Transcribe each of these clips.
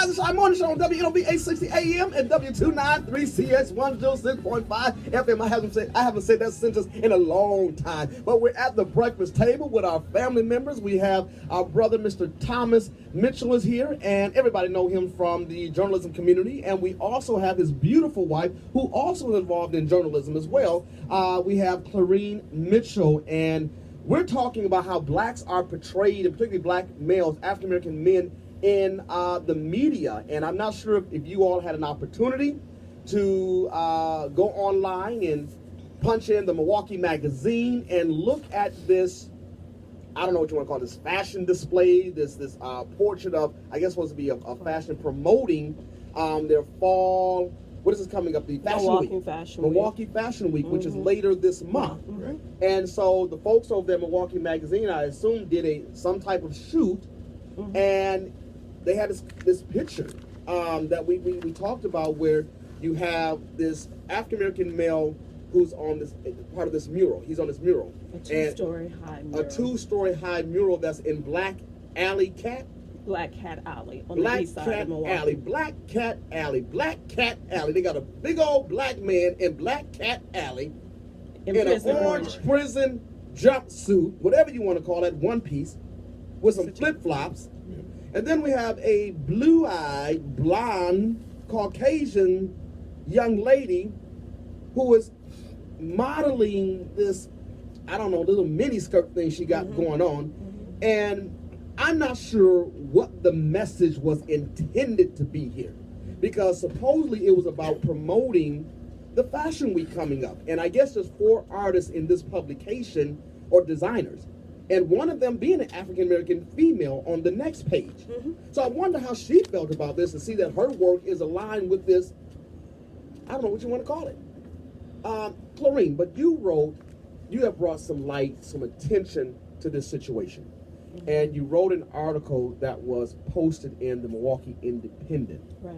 Rise and Shine Morning Show on WNOB 860 AM and W293CX 106.5 FM. I haven't said that sentence in a long time. But we're at the breakfast table with our family members. We have our brother, Mr. Thomas Mitchell is here, and everybody know him from the journalism community. And we also have his beautiful wife, who also is involved in journalism as well. We have Clarine Mitchell, and we're talking about how blacks are portrayed, and particularly black males, African-American men, in the media. And I'm not sure if you all had an opportunity to go online and punch in the Milwaukee Magazine and look at this, I don't know what you want to call this, fashion display, this portrait of, I guess supposed to be a fashion promoting their fall, what is this coming up, the Fashion Milwaukee Week. Fashion Milwaukee Week. Fashion Week, which is Mhm. later this month. Mhm. And so the folks over there at Milwaukee Magazine, I assume, did some type of shoot, and they had this picture that we talked about, where you have this African-American male who's on this part of this mural. He's on this mural. A two-story high mural. A two-story high mural that's in Black Cat Alley on the east side of Milwaukee. Black Cat Alley. They got a big old black man in Black Cat Alley in an orange prison jumpsuit, whatever you want to call it, one piece, with some flip-flops. And then we have a blue-eyed, blonde, Caucasian young lady who is modeling this, I don't know, little mini skirt thing she got going on. And I'm not sure what the message was intended to be here, because supposedly it was about promoting the Fashion Week coming up. And I guess there's 4 artists in this publication, or designers, and one of them being an African-American female on the next page. So I wonder how she felt about this, to see that her work is aligned with this, I don't know what you want to call it. Clarine, but you have brought some light, some attention to this situation. And you wrote an article that was posted in the Milwaukee Independent. Right.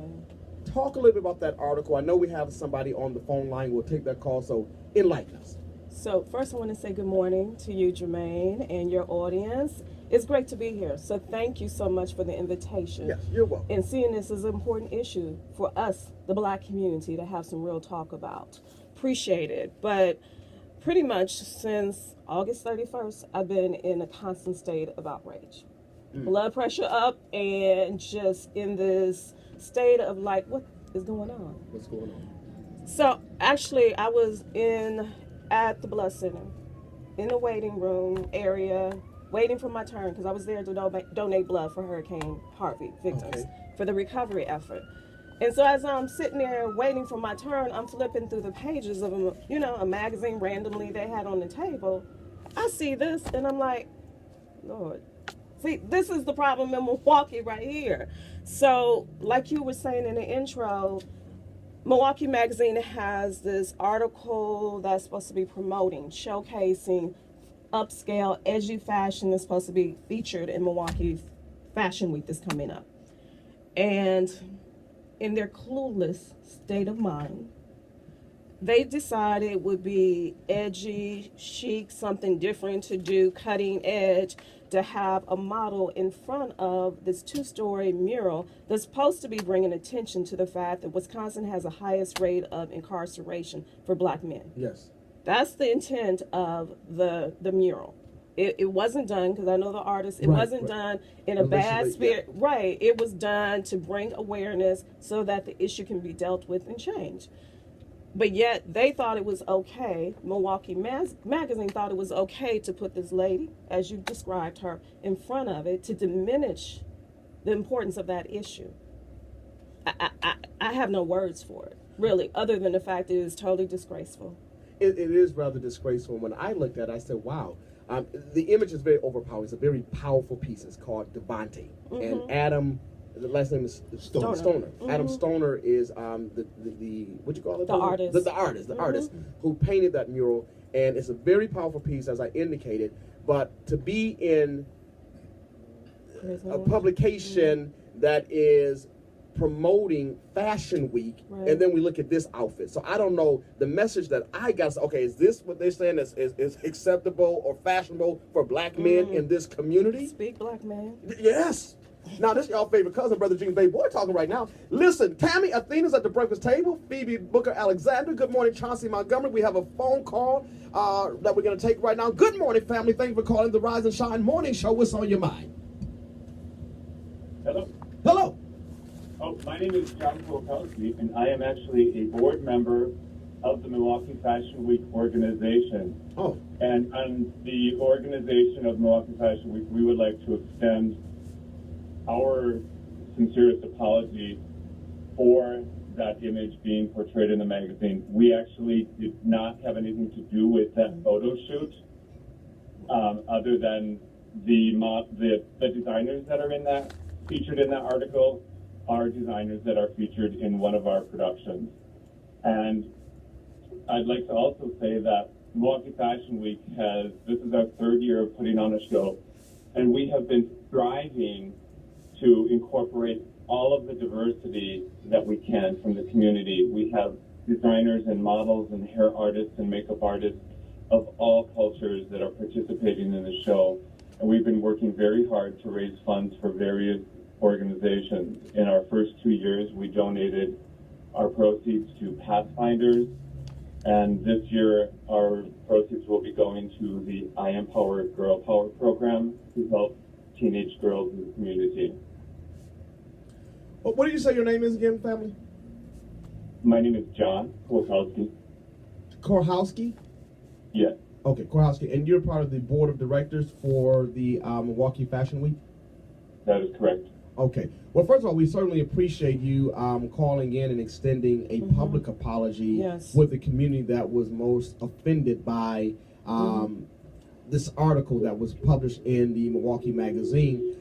Talk a little bit about that article. I know we have somebody on the phone line. We'll take that call, so enlighten us. So first I want to say good morning to you, Jermaine, and your audience. It's great to be here. So thank you so much for the invitation. Yes, you're welcome. And seeing this is an important issue for us, the black community, to have some real talk about. Appreciate it. But pretty much since August 31st, I've been in a constant state of outrage. Blood pressure up, and just in this state of like, what is going on? What's going on? So actually, I was at the blood center, in the waiting room area, waiting for my turn, because I was there to donate blood for Hurricane Harvey victims for the recovery effort. And so as I'm sitting there waiting for my turn, I'm flipping through the pages of a magazine randomly they had on the table. I see this and I'm like, Lord, see, this is the problem in Milwaukee right here. So like you were saying in the intro, Milwaukee Magazine has this article that's supposed to be promoting, showcasing upscale, edgy fashion that's supposed to be featured in Milwaukee Fashion Week that's coming up. And in their clueless state of mind, they decided it would be edgy, chic, something different to do, cutting edge, to have a model in front of this 2-story mural that's supposed to be bringing attention to the fact that Wisconsin has the highest rate of incarceration for black men. Yes. That's the intent of the mural. It wasn't done, because I know the artist, it wasn't done in a bad spirit. Yeah. Right. It was done to bring awareness so that the issue can be dealt with and changed. But yet they thought it was okay, Milwaukee Magazine thought it was okay to put this lady, as you described her, in front of it to diminish the importance of that issue. I have no words for it, really, other than the fact that it is totally disgraceful. It is rather disgraceful. When I looked at it, I said, wow. The image is very overpowering. It's a very powerful piece. It's called Devante. And Adam, the last name is Stoner. Adam Stoner is the what you call it? The artist. The artist who painted that mural. And it's a very powerful piece, as I indicated. But to be in a publication that is promoting Fashion Week, and then we look at this outfit. So I don't know, the message that I got, okay, is this what they're saying is acceptable or fashionable for black men in this community? Speak black man. Yes. Now, this is y'all favorite cousin, Brother Gene Bay Boy, talking right now. Listen, Tammy Athena's at the breakfast table. Phoebe Booker Alexander. Good morning, Chauncey Montgomery. We have a phone call that we're going to take right now. Good morning, family. Thank you for calling the Rise and Shine Morning Show. What's on your mind? Hello. Hello. Oh, my name is John Kolkowski, and I am actually a board member of the Milwaukee Fashion Week organization. Oh. And on the organization of Milwaukee Fashion Week, we would like to extend our sincerest apology for that image being portrayed in the magazine. We actually did not have anything to do with that photo shoot, other than the designers that are featured in that article are designers that are featured in one of our productions. And I'd like to also say that Milwaukee Fashion Week this is our third year of putting on a show, and we have been striving to incorporate all of the diversity that we can from the community. We have designers and models and hair artists and makeup artists of all cultures that are participating in the show. And we've been working very hard to raise funds for various organizations. In our first 2 years, we donated our proceeds to Pathfinders, and this year our proceeds will be going to the I Empower Girl Power program to help teenage girls in the community. What did you say your name is again, family? My name is John Korkowski. Korkowski? Yes. Okay, Korkowski. And you're part of the board of directors for the Milwaukee Fashion Week? That is correct. Okay. Well, first of all, we certainly appreciate you calling in and extending a public apology with the community that was most offended by this article that was published in the Milwaukee Magazine.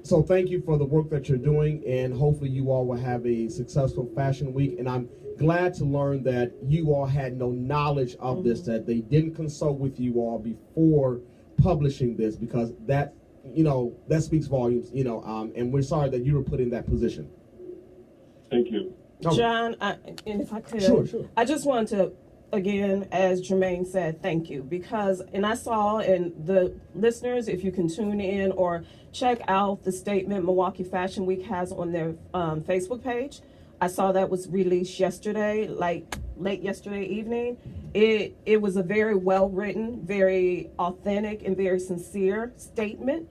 So thank you for the work that you're doing, and hopefully you all will have a successful fashion week. And I'm glad to learn that you all had no knowledge of this, that they didn't consult with you all before publishing this, because that speaks volumes, and we're sorry that you were put in that position. Thank you. John, and if I could, Sure. I just wanted to, again, as Jermaine said, thank you, because, and I saw, and the listeners, if you can tune in or check out the statement Milwaukee Fashion Week has on their Facebook page. I saw that was released yesterday, like late yesterday evening. It was a very well written, very authentic, and very sincere statement.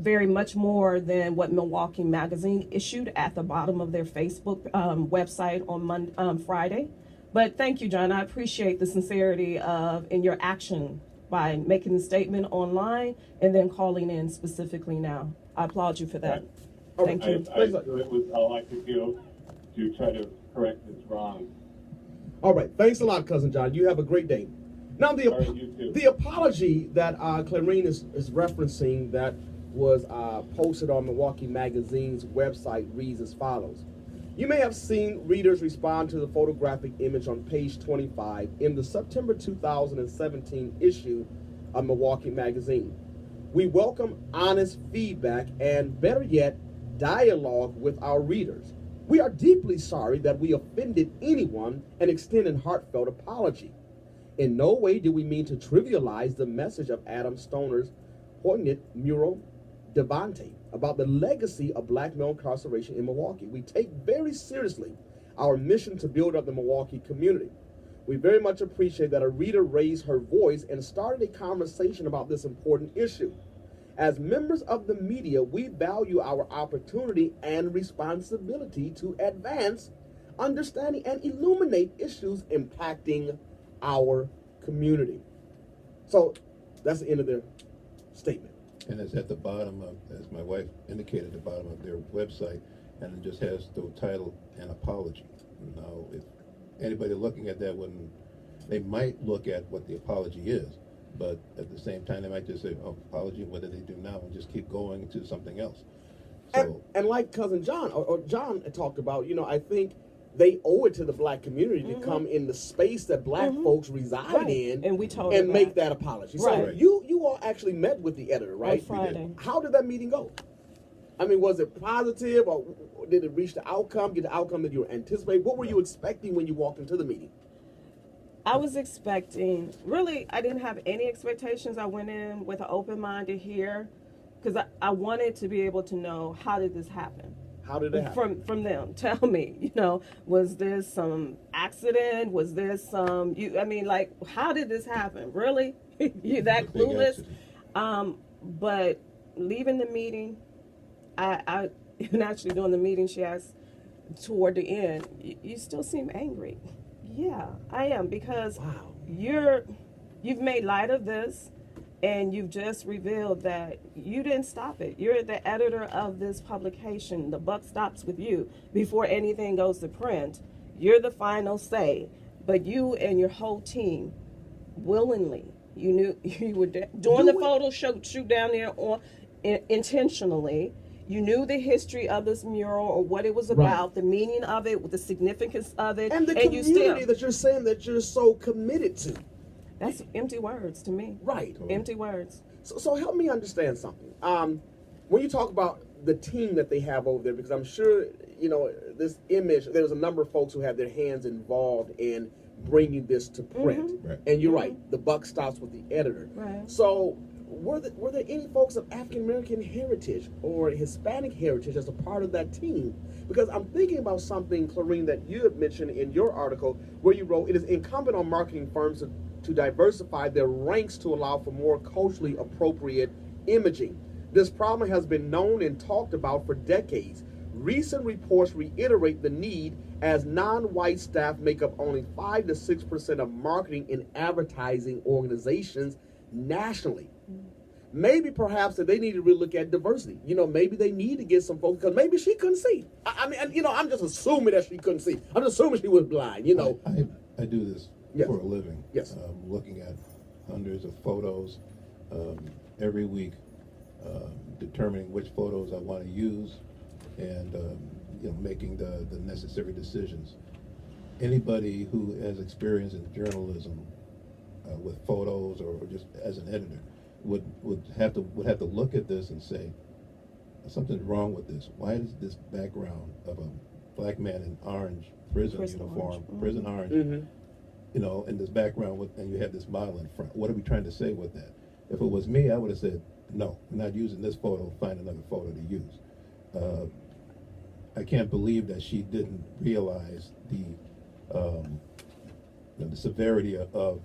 Very much more than what Milwaukee Magazine issued at the bottom of their Facebook website on Friday. But thank you, John. I appreciate the sincerity in your action by making the statement online and then calling in specifically now. I applaud you for that. Thank you. It was all I could do to try to correct this wrong. All right. Thanks a lot, Cousin John. You have a great day. Now, the apology that Clarine is referencing that was posted on Milwaukee Magazine's website reads as follows. You may have seen readers respond to the photographic image on page 25 in the September 2017 issue of Milwaukee Magazine. We welcome honest feedback and, better yet, dialogue with our readers. We are deeply sorry that we offended anyone and extend a heartfelt apology. In no way do we mean to trivialize the message of Adam Stoner's poignant mural, Devante, about the legacy of black male incarceration in Milwaukee. We take very seriously our mission to build up the Milwaukee community. We very much appreciate that a reader raised her voice and started a conversation about this important issue. As members of the media, we value our opportunity and responsibility to advance understanding and illuminate issues impacting our community. So that's the end of their statement. And it's at the bottom of, as my wife indicated, the bottom of their website, and it just has the title, An Apology. Now, if anybody looking at that they might look at what the apology is, but at the same time, they might just say, oh, apology, what do they do now? And just keep going to something else. So, and like Cousin John, or John talked about, I think they owe it to the black community to come in the space that black folks reside in and we told and make that apology. So you all actually met with the editor, right? On Friday. How did that meeting go? I mean, was it positive, or did it reach the outcome, get the outcome that you were anticipating? What were you expecting when you walked into the meeting? I was expecting, really, I didn't have any expectations. I went in with an open mind to hear because I wanted to be able to know, how did this happen? How did it happen? From them. Tell me, was this some accident? Was this some, like, how did this happen? Really? You that clueless? But leaving the meeting, I and actually during the meeting, she asked toward the end, you still seem angry. Yeah, I am, because wow. You've made light of this, and you've just revealed that you didn't stop it. You're the editor of this publication. The buck stops with you before anything goes to print. You're the final say. But you and your whole team willingly, you knew you were doing the photo shoot down there intentionally. You knew the history of this mural, or what it was about, the meaning of it, the significance of it. And the community that you're saying that you're so committed to. That's empty words to me. Right. Empty words. So help me understand something. When you talk about the team that they have over there, because I'm sure, this image, there's a number of folks who have their hands involved in bringing this to print. Mm-hmm. Right. And you're right, the buck stops with the editor. Right. So were there any folks of African American heritage or Hispanic heritage as a part of that team? Because I'm thinking about something, Clarine, that you had mentioned in your article, where you wrote, it is incumbent on marketing firms to diversify their ranks to allow for more culturally appropriate imaging. This problem has been known and talked about for decades. Recent reports reiterate the need, as non-white staff make up only 5 to 6% of marketing and advertising organizations nationally. Maybe perhaps that they need to really look at diversity. Maybe they need to get some folks, because maybe she couldn't see. I'm just assuming that she couldn't see. I'm just assuming she was blind, I do this for a living. Yes. Looking at hundreds of photos every week, determining which photos I want to use, and making the necessary decisions. Anybody who has experience in journalism with photos, or just as an editor, would have to look at this and say, something's wrong with this. Why is this background of a black man in orange prison uniform, prison orange, in this background, and you have this model in front? What are we trying to say with that? If it was me, I would have said, no, we're not using this photo, find another photo to use. I can't believe that she didn't realize the severity of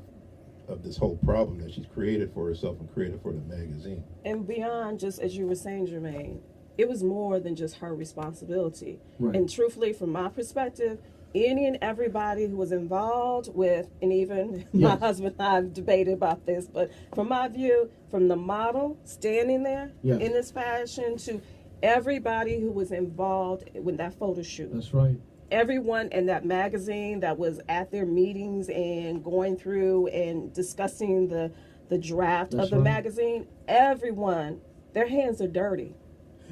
this whole problem that she's created for herself and created for the magazine. And beyond, just as you were saying, Jermaine, it was more than just her responsibility. Right. And truthfully, from my perspective, any and everybody who was involved with, and even my husband and I have debated about this, but from my view, from the model standing there in this fashion to everybody who was involved with that photo shoot. That's right. Everyone in that magazine that was at their meetings and going through and discussing the draft of the magazine, everyone, their hands are dirty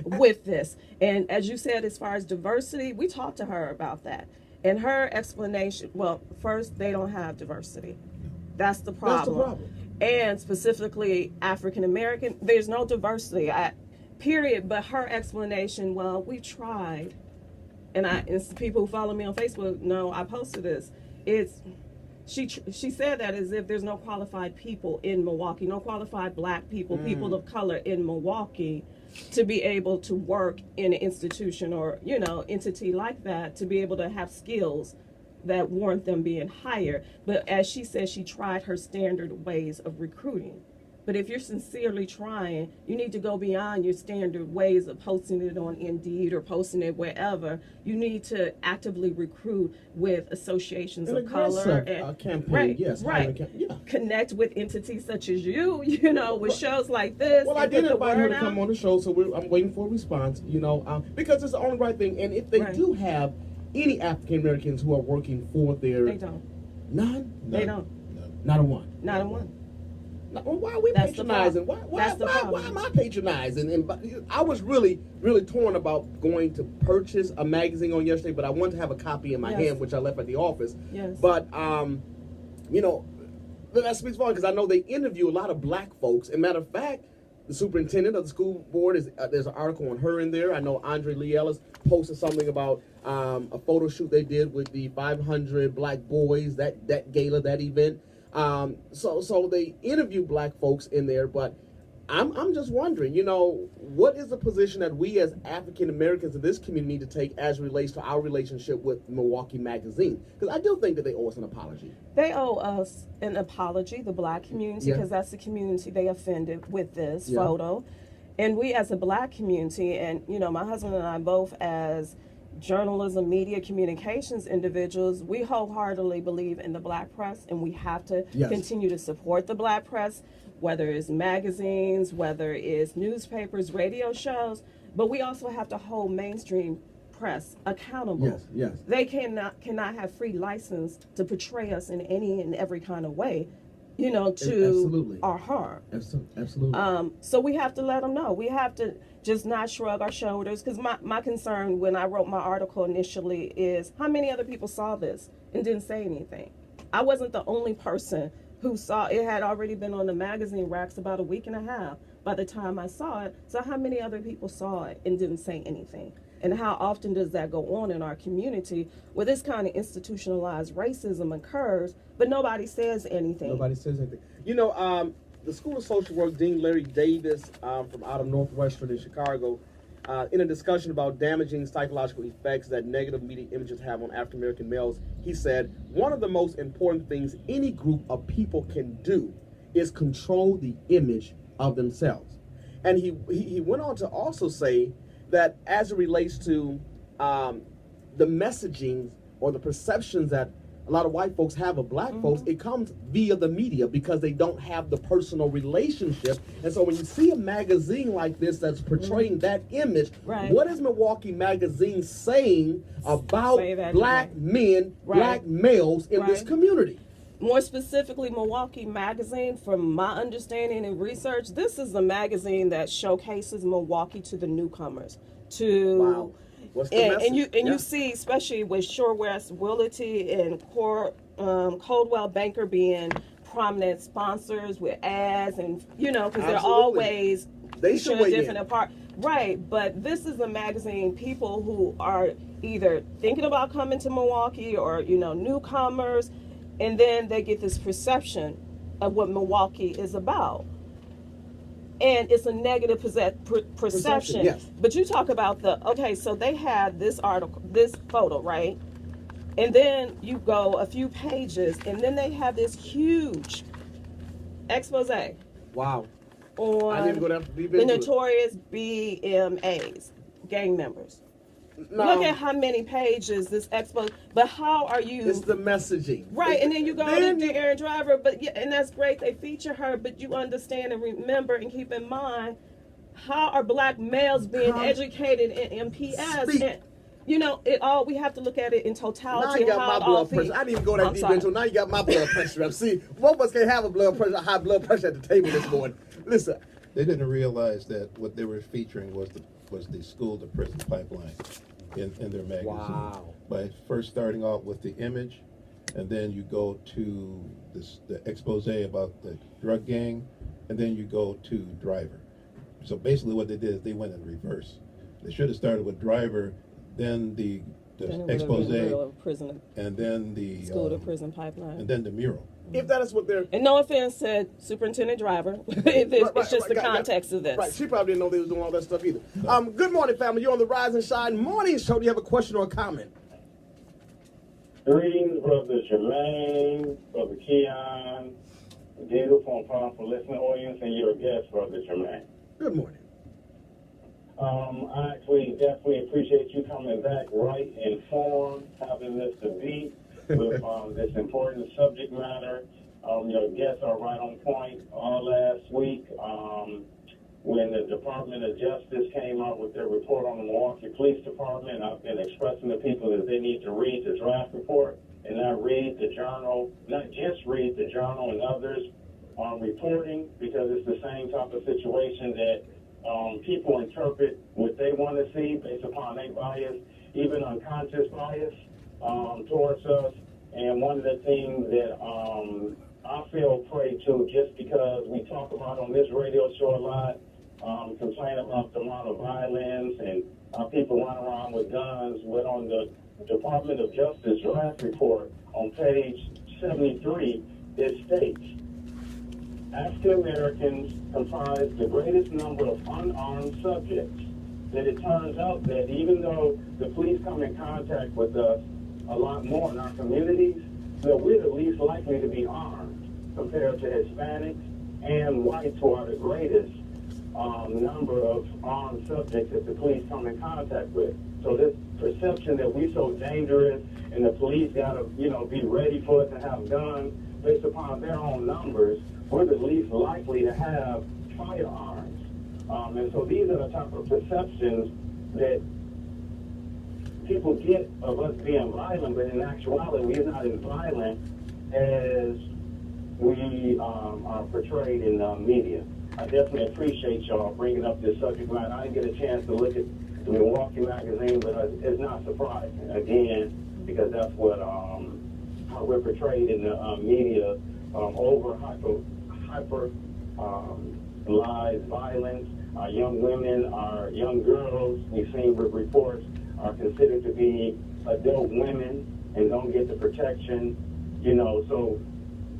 with this. And as you said, as far as diversity, we talked to her about that. And her explanation, well, first, they don't have diversity. That's the problem. That's the problem. And specifically African American, there's no diversity, period. But her explanation, well, we tried. And it's people who follow me on Facebook know I posted this. She said that as if there's no qualified people in Milwaukee, no qualified black people, people of color in Milwaukee to be able to work in an institution or, entity like that, to be able to have skills that warrant them being hired. But as she said, she tried her standard ways of recruiting. But if you're sincerely trying, you need to go beyond your standard ways of posting it on Indeed or posting it wherever. You need to actively recruit with associations of color and campaign. Connect with entities such as you, with shows like this. Well, I did invite her to come on the show, so I'm waiting for a response. Because it's the only right thing. And if they do have any African Americans who are working for their, they don't. None. They don't. Not a one. Not a one. Well, why are we patronizing? Why am I patronizing? And I was really, really torn about going to purchase a magazine on yesterday, but I wanted to have a copy in my hand, which I left at the office. Yes. But, that speaks volumes, because I know they interview a lot of black folks. And matter of fact, the superintendent of the school board, there's an article on her in there. I know Andre Lee Ellis posted something about a photo shoot they did with the 500 black boys, that gala, that event. So they interview black folks in there, but I'm just wondering, what is the position that we as African Americans in this community need to take as it relates to our relationship with Milwaukee Magazine? Because I do think that they owe us an apology. They owe us an apology, the black community, because that's the community they offended with this photo. And we as a black community, and my husband and I both as journalism, media, communications individuals, we wholeheartedly believe in the black press, and we have to continue to support the black press, whether it's magazines, whether it's newspapers, radio shows, but we also have to hold mainstream press accountable. Yes. They cannot have free license to portray us in any and every kind of way, to our harm. Absolutely. So we have to let them know. We have to just not shrug our shoulders, because my concern when I wrote my article initially is how many other people saw this and didn't say anything. I wasn't the only person who saw it. Had already been on the magazine racks about a week and a half by the time I saw it. So how many other people saw it and didn't say anything? And how often does that go on in our community where this kind of institutionalized racism occurs, but nobody says anything? The School of Social Work Dean Larry Davis from out of Northwestern in Chicago, in a discussion about damaging psychological effects that negative media images have on African American males, he said, one of the most important things any group of people can do is control the image of themselves. And he went on to also say that as it relates to the messaging or the perceptions that a lot of white folks have of black folks, it comes via the media because they don't have the personal relationship. And so when you see a magazine like this that's portraying that image, what is Milwaukee Magazine saying about black men, black males in this community? More specifically, Milwaukee Magazine, from my understanding and research, this is a magazine that showcases Milwaukee to the newcomers. What's the message? You see, especially with Shore West Willity and Coldwell Banker being prominent sponsors with ads, and because they're always showing different apart. Right, but this is a magazine, people who are either thinking about coming to Milwaukee or newcomers, and then they get this perception of what Milwaukee is about. And it's a negative perception. Yes. But you talk about so they had this article, this photo, right? And then you go a few pages, and then they have this huge expose. Wow. On I didn't go down deep into the notorious BMAs, gang members. No. Look at how many pages this expose. But how are you? It's the messaging, right? And then you go to Aaron Driver, and that's great. They feature her, but you understand and remember and keep in mind how are black males being educated in MPS? And, it all. We have to look at it in totality. Now you got my blood pressure. I didn't even go that deep into it. Now you got my blood pressure up. See, both of us can have high blood pressure at the table this morning. Listen, they didn't realize that what they were featuring was the school to prison pipeline in their magazine. Wow. By first starting off with the image, and then you go to the expose about the drug gang, and then you go to Driver. So basically what they did is they went in reverse. They should have started with Driver, then the expose, and then the school to prison pipeline, and then the mural. If that is what they're... And no offense to Superintendent Driver. It's just the context of this. Right, she probably didn't know they was doing all that stuff either. No. Good morning, family. You're on the Rise and Shine Morning Show. Do you have a question or a comment? Greetings, Brother Jermaine, Brother Keon, beautiful and powerful listening audience, and your guest, Brother Jermaine. Good morning. I actually definitely appreciate you coming back right informed, having this debate with this important subject matter. Your guests are right on point. Last week, when the Department of Justice came out with their report on the Milwaukee Police Department, I've been expressing to people that they need to read the draft report and not read the journal, not just read the journal and others reporting, because it's the same type of situation that people interpret what they want to see based upon their bias, even unconscious bias towards us. And one of the things that I feel prey to, just because we talk about on this radio show a lot, complain about the amount of violence and people run around with guns, but on the Department of Justice draft report on page 73, it states, African Americans comprise the greatest number of unarmed subjects. That it turns out that even though the police come in contact with us a lot more in our communities, that we're the least likely to be armed compared to Hispanics and whites, who are the greatest number of armed subjects that the police come in contact with. So this perception that we're so dangerous and the police got to, be ready for us to have guns based upon their own numbers, we're the least likely to have firearms. And so these are the type of perceptions that people get of us being violent, but in actuality, we're not as violent as we are portrayed in the media. I definitely appreciate y'all bringing up this subject matter. I didn't get a chance to look at the Milwaukee Magazine, but it's not surprising, again, because that's what how we're portrayed in the media, over hyper lies, violence. Our young women, our young girls, we've seen reports, are considered to be adult women and don't get the protection, so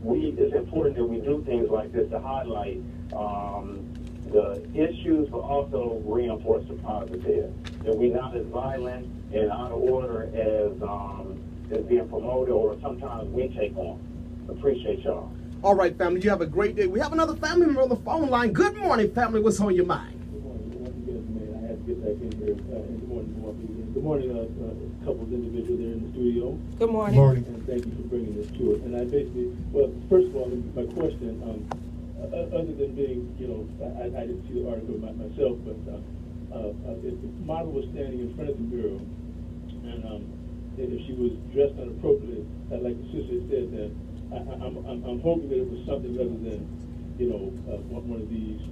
it's important that we do things like this to highlight the issues, but also reinforce the positive, that we're not as violent and out of order as being promoted or sometimes we take on. Appreciate y'all. All right, family, you have a great day. We have another family member on the phone line. Good morning, family. What's on your mind? Good morning. I had to get back in here. Good morning, Milwaukee. Good morning, a couple of individuals there in the studio. Good morning. Good morning. And thank you for bringing this to us. And I basically, well, first of all, my question, other than being, I didn't see the article myself, but if the model was standing in front of the mural, and if she was dressed inappropriately, like the sister said, that I'm hoping that it was something other than, one of these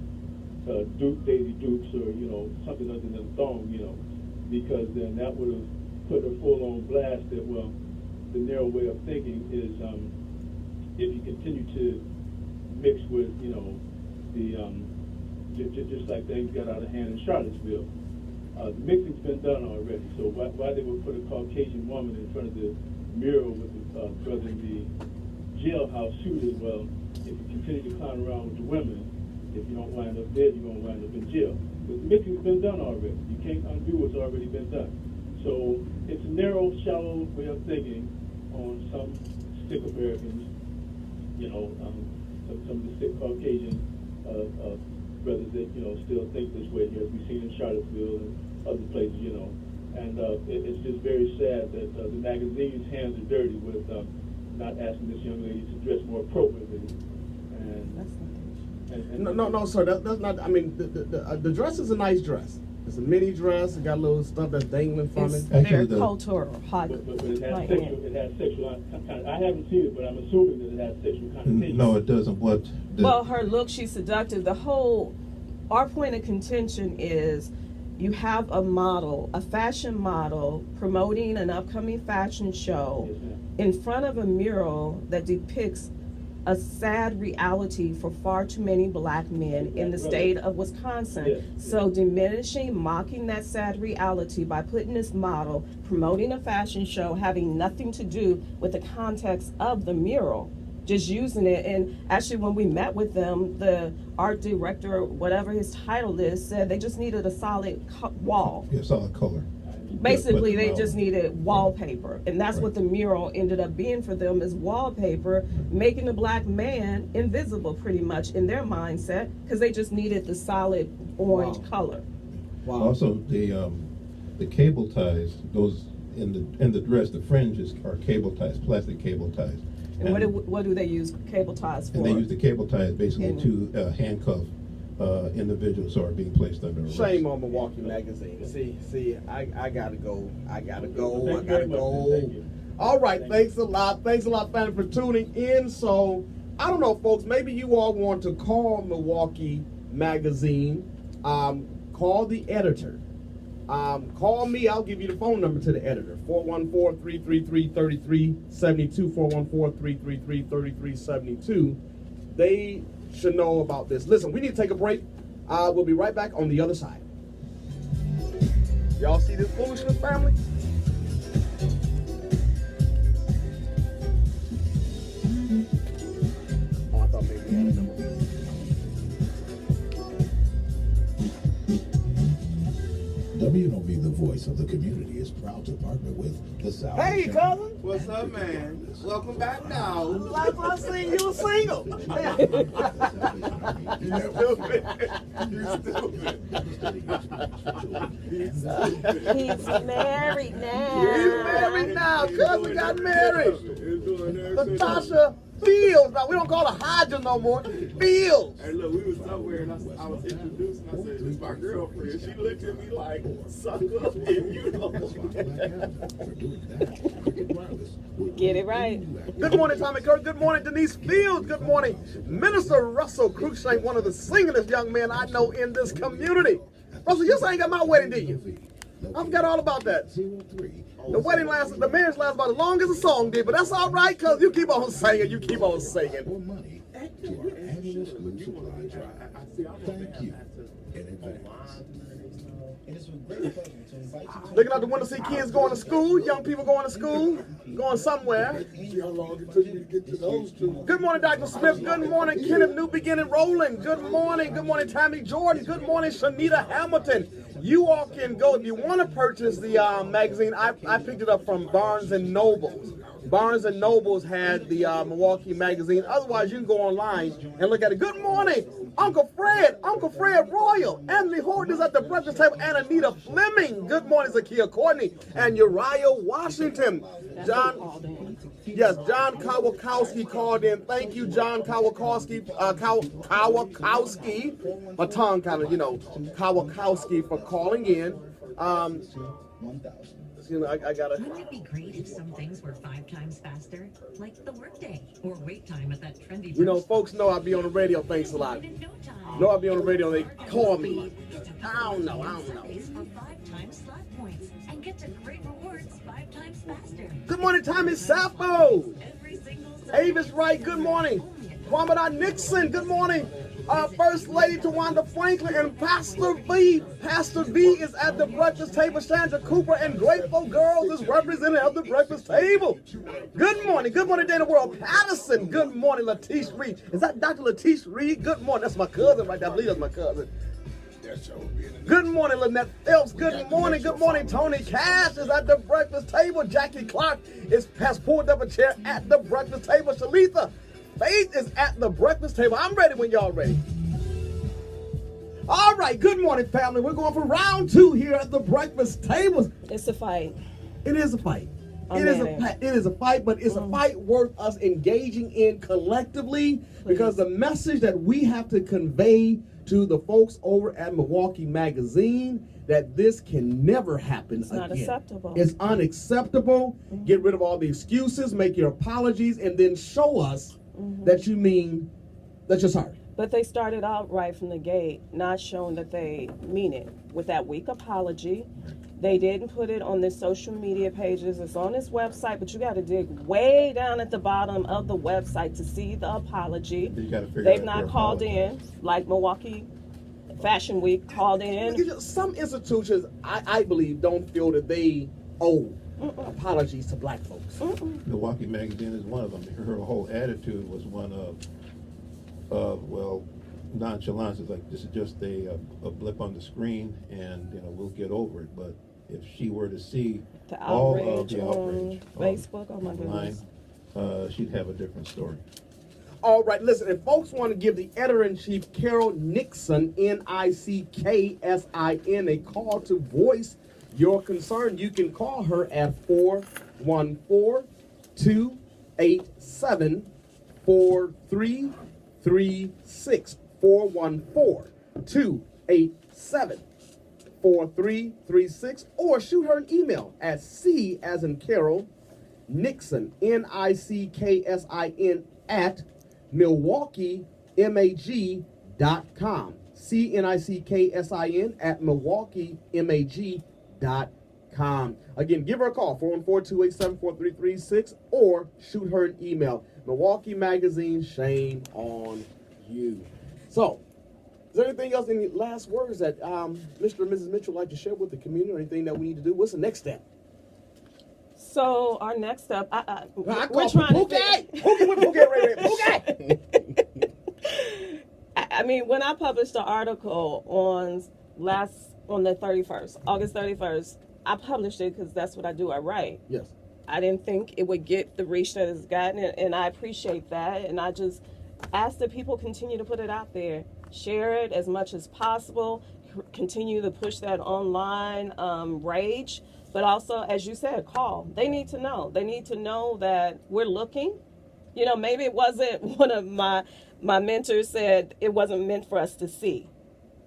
Daisy Dukes or, something other than a thong, because then that would have put her full on blast that, well, the narrow way of thinking is if you continue to mix with, just like things got out of hand in Charlottesville. The mixing's been done already, so why they would put a Caucasian woman in front of the mural with the brother in the jailhouse suited, well, if you continue to clown around with the women, if you don't wind up dead, you're going to wind up in jail. But the mixing's been done already. You can't undo what's already been done. So it's a narrow, shallow way of thinking on some sick Americans, some of the sick Caucasian brothers that, still think this way here, as we've seen in Charlottesville and other places, And it's just very sad that the magazine's hands are dirty with not asking this young lady to dress more appropriately. No, sir. That's not. I mean, the dress is a nice dress. It's a mini dress. It got a little stuff that's dangling from it. Very cultural, hot. But it has sexual. I haven't seen it, but I'm assuming that it has sexual connotations. No, it doesn't. Well, her look, she's seductive. Our point of contention is, you have a model, a fashion model, promoting an upcoming fashion show in front of a mural that depicts a sad reality for far too many black men in the state of Wisconsin. So diminishing, mocking that sad reality by putting this model, promoting a fashion show, having nothing to do with the context of the mural, just using it. And actually, when we met with them, the art director, whatever his title is, said they just needed a solid wall. Yeah, solid color. Basically, they just needed wallpaper, and that's what the mural ended up being for them, is wallpaper, making the black man invisible pretty much in their mindset, because they just needed the solid orange color. Wow. Also, the cable ties, those in the dress, the fringes are cable ties, plastic cable ties. And what do they use cable ties for? And they use the cable ties basically to handcuff individuals who are being placed under arrest. Shame on Milwaukee Magazine. See, I gotta go. All right, thanks a lot, family, for tuning in. So, I don't know, folks, maybe you all want to call Milwaukee Magazine, call the editor. Call me, I'll give you the phone number to the editor, 414-333-3372, 414-333-3372. They should know about this. Listen, we need to take a break. We'll be right back on the other side. Y'all see this foolishness, family? Oh, I thought maybe we had a number. of the community is proud to partner with the South. Hey, cousin. What's up, man? Welcome back now. Like I seen you were single. You stupid. He's married now. He's married now. Cousin got married. Natasha Fields. Now, we don't call her Hodges no more. Fields. Hey, look, we was somewhere and I was introducing. I said, "This is my girlfriend." She looked at me like, "Suck up if you know." Get it right. Good morning, Tommy Kirk. Good morning, Denise Fields. Good morning, Minister Russell Cruikshank, one of the singest young men I know in this community. Russell, you ain't got my wedding, did you? I forgot all about that. The wedding lasted, the marriage lasted about as long as the song did, but that's all right, because you keep on singing, you keep on singing. More money to our annual school supply drive. Thank you in advance. Looking out the window, see kids going to school, young people going to school, going somewhere. Good morning, Dr. Smith. Good morning, Kenneth New Beginning Rowland. Good morning. Good morning, Tammy Jordan. Good morning, Shanita Hamilton. You all can go, if you want to purchase the magazine, I picked it up from Barnes & Nobles. Barnes & Nobles had the Milwaukee Magazine. Otherwise, you can go online and look at it. Good morning, Uncle Fred Royal. Emily Horton is at the breakfast table, and Anita Fleming. Good morning, Zakia Courtney and Uriah Washington. John Kawakowski called in. Thank you, John Kawakowski. My tongue kind of, Kawakowski for calling in. I gotta. Wouldn't it be great if some things were 5 times faster, like the workday or wait time at that trendy? Folks know I be on the radio. Thanks a lot. Know I be on the radio. They call me. I don't know. For 5 times slot points and get to great rewards 5 times faster. Good morning, Tommy Sappho. Every single Avis Wright. Good morning. Wamada Nixon. Good morning. First Lady Tawanda Franklin and Pastor V. Pastor V is at the breakfast table. Sandra Cooper and Grateful Girls is represented at the breakfast table. Good morning. Good morning, Dana World Patterson. Good morning, Latish Reed. Is that Dr. Latish Reed? Good morning. That's my cousin right there. I believe that's my cousin. Good morning, Lynette Phelps. Good morning. Good morning, Tony Cash is at the breakfast table. Jackie Clark has pulled up a chair at the breakfast table. Shalitha Faith is at the breakfast table. I'm ready when y'all ready. All right, good morning, family. We're going for round 2 here at the breakfast table. It's a fight. It is a fight. It is a fight, but it's a fight worth us engaging in collectively, because the message that we have to convey to the folks over at Milwaukee Magazine, that this can never happen again. It's not acceptable. It's unacceptable. Get rid of all the excuses, make your apologies, and then show us that you mean that you're sorry. But they started out right from the gate, not showing that they mean it. With that weak apology, they didn't put it on their social media pages. It's on his website, but you got to dig way down at the bottom of the website to see the apology. They've not called in, like Milwaukee Fashion Week called in. Some institutions, I believe, don't feel that they owe apologies to black folks. Milwaukee Magazine is one of them. Her whole attitude was one of nonchalance. It's like, this is just a blip on the screen, and we'll get over it. But if she were to see all of the outrage on Facebook, oh my goodness, she'd have a different story. All right, listen, if folks want to give the editor-in-chief, Carol Nixon, Nicksin, a call to voice your concern, you can call her at 414-287-4336. 414-287-4336, or shoot her an email at C as in Carol, Nixon, Nicksin, at MilwaukeeMag.com. CNICKSIN at MilwaukeeMag.com. Again, give her a call, 414-287-4336, or shoot her an email. Milwaukee Magazine, shame on you. So, is there anything else, any last words that Mr. and Mrs. Mitchell would like to share with the community, or anything that we need to do? What's the next step? So our next step, we're trying to I mean, when I published the article on the 31st, August 31st, I published it because that's what I do. I write. Yes. I didn't think it would get the reach that it's gotten, and I appreciate that. And I just ask that people continue to put it out there, share it as much as possible, continue to push that online rage, but also, as you said, call. They need to know. They need to know that we're looking. You know, maybe it wasn't one of my mentors said it wasn't meant for us to see,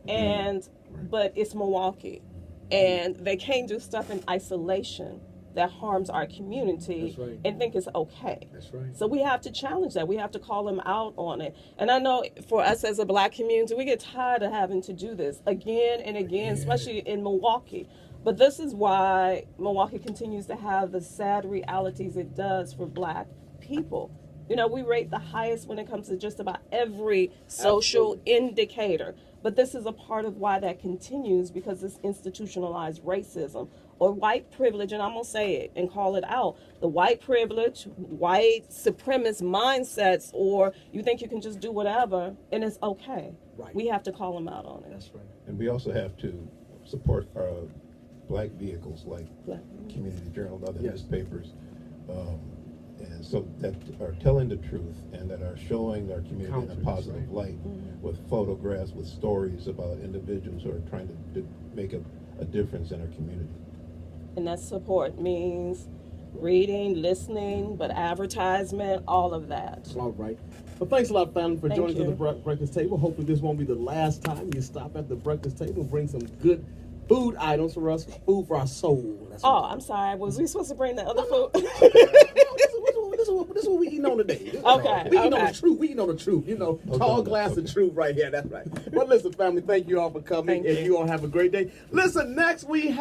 and but it's Milwaukee, and they can't do stuff in isolation that harms our community and think it's okay. That's right. So we have to challenge that. We have to call them out on it. And I know for us as a black community, we get tired of having to do this again and again, especially in Milwaukee. But this is why Milwaukee continues to have the sad realities it does for black people. You know, we rate the highest when it comes to just about every social indicator. But this is a part of why that continues, because it's institutionalized racism or white privilege, and I'm going to say it and call it out. The white privilege, white supremacist mindsets, or you think you can just do whatever and it's okay. Right. We have to call them out on it. That's right. And we also have to support our black vehicles like Community Journal and other newspapers, and so that are telling the truth and that are showing our community in a positive light with photographs, with stories about individuals who are trying to make a difference in our community. And that support means reading, listening, but advertisement, all of that. All right. Well, thanks a lot, family, for Thank joining us you. at the breakfast table. Hopefully this won't be the last time you stop at the breakfast table and bring some good food items for us, food for our soul. That's Oh, I'm sorry. Was we supposed to bring the other food? This is what we eating on today. Okay, We eating on okay. the truth. We eating on the truth. You know, tall glass of truth right here. That's right. Well, listen, family, thank you all for coming. Thank and you. you all have a great day. Listen, next we have